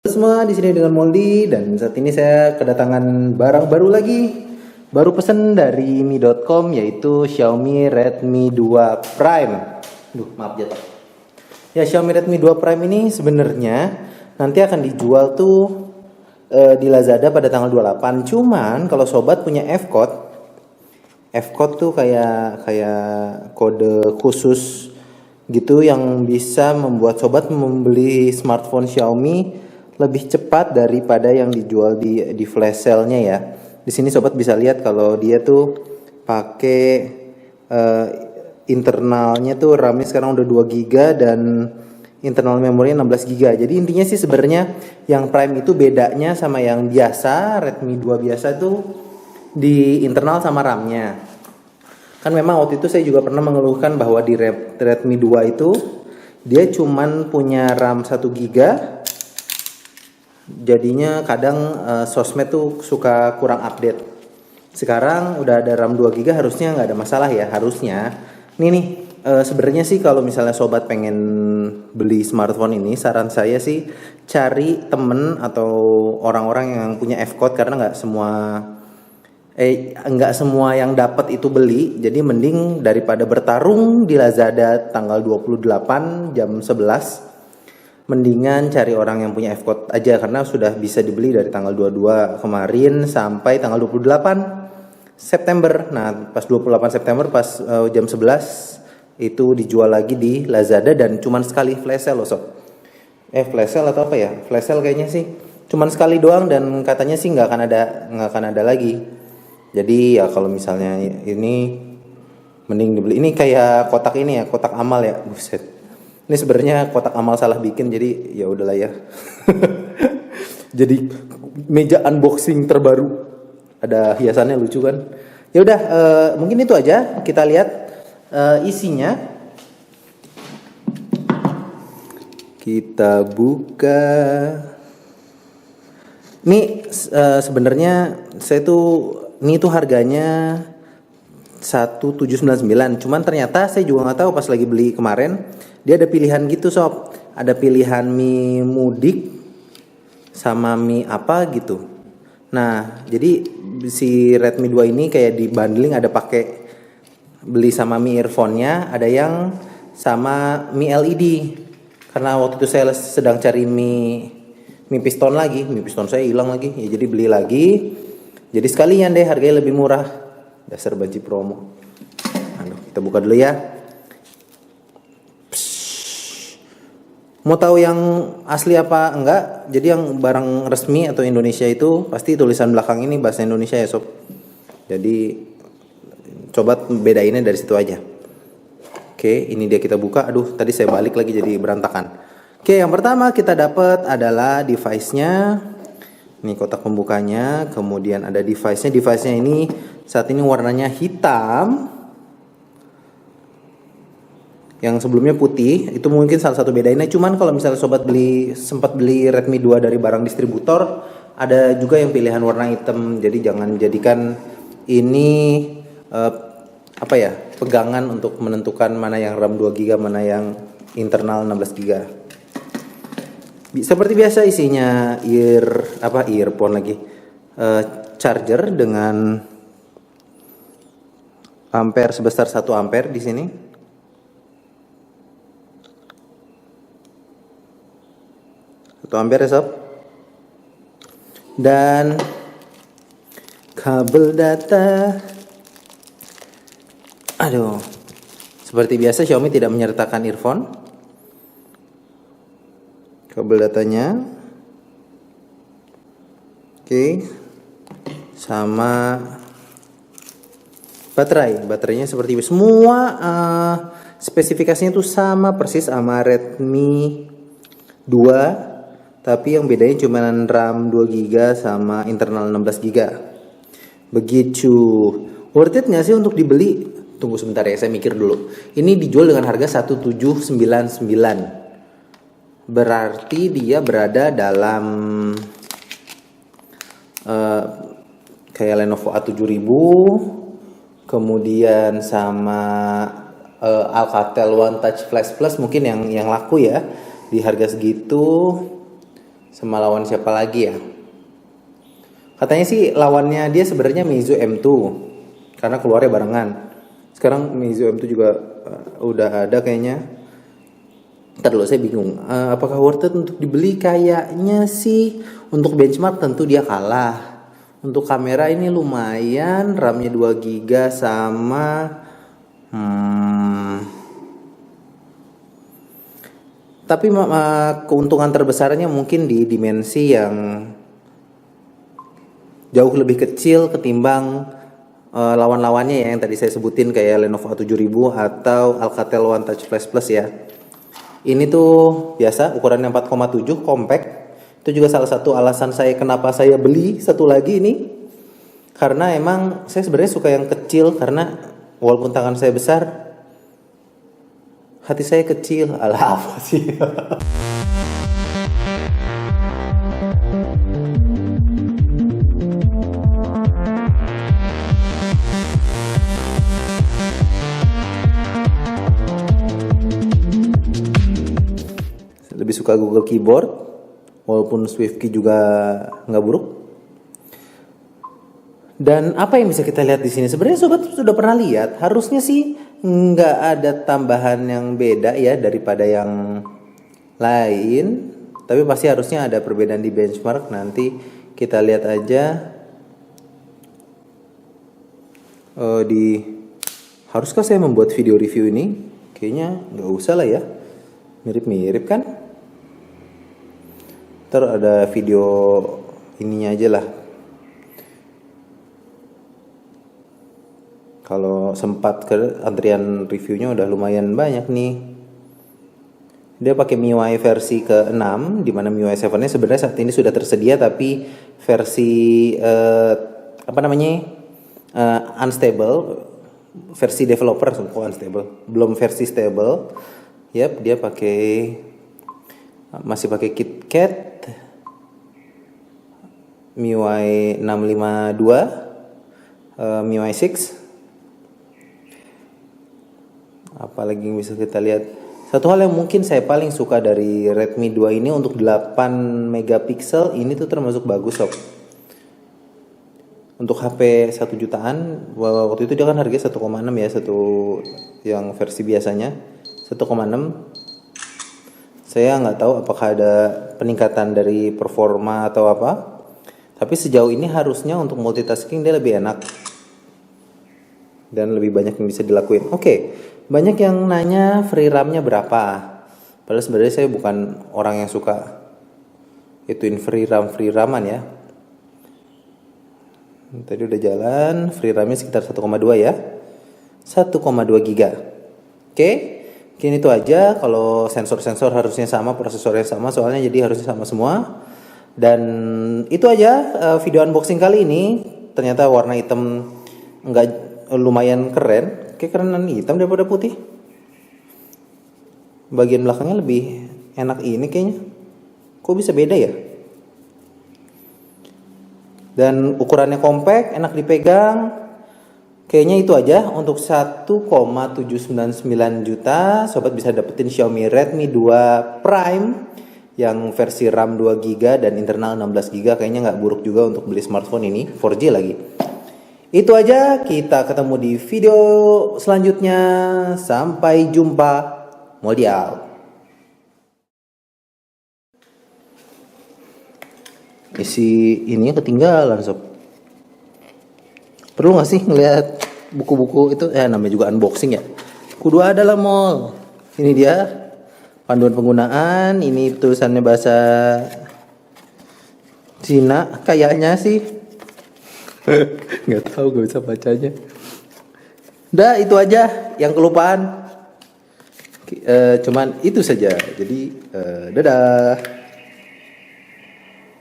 Halo semua, di sini dengan Moldi dan saat ini saya kedatangan barang baru lagi. Baru pesan dari mi.com yaitu Xiaomi Redmi 2 Prime. Maaf jatuh. Ya, Xiaomi Redmi 2 Prime ini sebenarnya nanti akan dijual tuh di Lazada pada tanggal 28. Cuman kalau sobat punya F-code tuh kayak kode khusus gitu yang bisa membuat sobat membeli smartphone Xiaomi lebih cepat daripada yang dijual di flash sale-nya ya. Di sini sobat bisa lihat kalau dia tuh pakai internalnya tuh RAM-nya sekarang udah 2 GB dan internal memorinya 16 GB. Jadi intinya sih sebenarnya yang Prime itu bedanya sama yang biasa, Redmi 2 biasa tuh di internal sama RAM-nya. Kan memang waktu itu saya juga pernah mengeluhkan bahwa di Redmi 2 itu dia cuman punya RAM 1 GB. Jadinya kadang sosmed tuh suka kurang update. Sekarang udah ada RAM 2 GB harusnya nggak ada masalah ya, harusnya. Nih sebenarnya sih kalau misalnya sobat pengen beli smartphone ini, saran saya sih cari temen atau orang-orang yang punya F-code karena nggak semua yang dapat itu beli. Jadi mending daripada bertarung di Lazada tanggal 28 jam 11, mendingan cari orang yang punya F-code aja karena sudah bisa dibeli dari tanggal 22 kemarin sampai tanggal 28 September. Nah, pas 28 September pas jam 11 itu dijual lagi di Lazada dan cuman sekali flash sale loh sob. Flash sale atau apa ya? Flash sale kayaknya sih. Cuman sekali doang dan katanya sih nggak akan ada lagi. Jadi ya kalau misalnya ini mending dibeli. Ini kayak kotak ini ya, kotak amal ya. Buset. Ini sebenarnya kotak amal salah bikin jadi ya udahlah ya. Jadi meja unboxing terbaru. Ada hiasannya lucu kan. Ya udah mungkin itu aja. Kita lihat isinya. Kita buka. Ini sebenarnya ini tuh harganya 1799. Cuman ternyata saya juga nggak tahu pas lagi beli kemarin dia ada pilihan gitu sob. Ada pilihan Mi Mudik sama Mi apa gitu. Nah jadi si Redmi 2 ini kayak di bundling, ada pakai beli sama Mi earphone-nya, ada yang sama Mi LED. Karena waktu itu saya sedang cari Mi piston lagi, Mi piston saya hilang lagi, ya jadi beli lagi. Jadi sekalian deh harganya lebih murah. Dasar banci promo. Kita buka dulu ya. Mau tahu yang asli apa enggak? Jadi yang barang resmi atau Indonesia itu pasti tulisan belakang ini bahasa Indonesia ya sob. Jadi coba bedainnya dari situ aja. Oke, ini dia kita buka. Aduh, tadi saya balik lagi jadi berantakan. Oke, yang pertama kita dapat adalah device-nya. Ini kotak pembukanya, kemudian ada device-nya. Device-nya ini saat ini warnanya hitam. Yang sebelumnya putih, itu mungkin salah satu bedainnya. Cuman kalau misalnya sobat sempat beli Redmi 2 dari barang distributor, ada juga yang pilihan warna hitam. Jadi jangan jadikan ini pegangan untuk menentukan mana yang RAM 2 GB, mana yang internal 16 GB. Seperti biasa isinya earphone lagi, charger dengan ampere sebesar 1 ampere di sini. Satu ampere ya sob. Dan kabel data. Aduh, seperti biasa Xiaomi tidak menyertakan earphone. Kabel datanya. Oke. Sama baterainya seperti itu. Semua spesifikasinya tuh sama persis sama Redmi 2, tapi yang bedanya cuma RAM 2 GB sama internal 16 GB. Begitu. Worth it nggak sih untuk dibeli? Tunggu sebentar ya, saya mikir dulu. Ini dijual dengan harga 1799. Berarti dia berada dalam kayak Lenovo A7000, kemudian sama Alcatel One Touch Flash Plus mungkin yang laku ya di harga segitu. Sama lawan siapa lagi ya? Katanya sih lawannya dia sebenarnya Meizu M2 karena keluarnya barengan. Sekarang Meizu M2 juga udah ada kayaknya. Ntar dulu saya bingung. Apakah worth it untuk dibeli? Kayaknya sih untuk benchmark tentu dia kalah. Untuk kamera ini lumayan, RAM-nya 2 GB sama tapi keuntungan terbesarnya mungkin di dimensi yang jauh lebih kecil ketimbang lawan-lawannya ya yang tadi saya sebutin kayak Lenovo A7000 atau Alcatel One Touch Flash Plus ya. Ini tuh biasa ukurannya 4,7 compact. Itu juga salah satu alasan saya kenapa saya beli satu lagi ini. Karena emang saya sebenarnya suka yang kecil karena walaupun tangan saya besar hati saya kecil. Alah apa sih? Lebih suka Google Keyboard, walaupun SwiftKey juga nggak buruk. Dan apa yang bisa kita lihat di sini? Sebenarnya sobat sudah pernah lihat, harusnya sih nggak ada tambahan yang beda ya daripada yang lain. Tapi pasti harusnya ada perbedaan di benchmark. Nanti kita lihat aja haruskah saya membuat video review ini? Kayaknya nggak usah lah ya, mirip-mirip kan. Ntar ada video ininya aja lah. Kalau sempat ke antrian reviewnya udah lumayan banyak nih. Dia pakai MIUI versi ke-6, di mana MIUI 7-nya sebenarnya saat ini sudah tersedia, tapi versi unstable, versi developer, unstable, belum versi stable. Yap, dia masih pakai KitKat MIUI 652, MIUI 6. Apalagi yang bisa kita lihat. Satu hal yang mungkin saya paling suka dari Redmi 2 ini untuk 8 megapiksel ini tuh termasuk bagus sob. Untuk HP 1 jutaan, waktu itu dia kan harganya 1,6 ya, satu yang versi biasanya 1,6. Saya nggak tahu apakah ada peningkatan dari performa atau apa. Tapi sejauh ini harusnya untuk multitasking dia lebih enak. Dan lebih banyak yang bisa dilakuin. Oke. Banyak yang nanya free RAM-nya berapa. Padahal sebenarnya saya bukan orang yang suka ituin free RAM-an ya. Tadi udah jalan, free RAM-nya sekitar 1,2 ya. 1,2 GB. Oke. Mungkin itu aja. Kalau sensor-sensor harusnya sama, prosesornya sama, soalnya jadi harusnya sama semua. Dan itu aja video unboxing kali ini. Ternyata warna hitam lumayan keren. Kayak kerenan hitam daripada putih. Bagian belakangnya lebih enak ini kayaknya. Kok bisa beda ya? Dan ukurannya compact, enak dipegang. Kayaknya itu aja untuk 1,799 juta. Sobat bisa dapetin Xiaomi Redmi 2 Prime yang versi RAM 2 GB dan internal 16 GB. Kayaknya nggak buruk juga untuk beli smartphone ini, 4G lagi. Itu aja, kita ketemu di video selanjutnya. Sampai jumpa. Modial. Isi ini ketinggalan sob. Perlu gak sih ngeliat buku-buku itu? Namanya juga unboxing ya. Kudu ada lah mall. Ini dia panduan penggunaan. Ini tulisannya bahasa Cina kayaknya sih. Nggak tahu, gak bisa bacanya. Udah itu aja yang kelupaan. Cuman itu saja. Jadi dadah.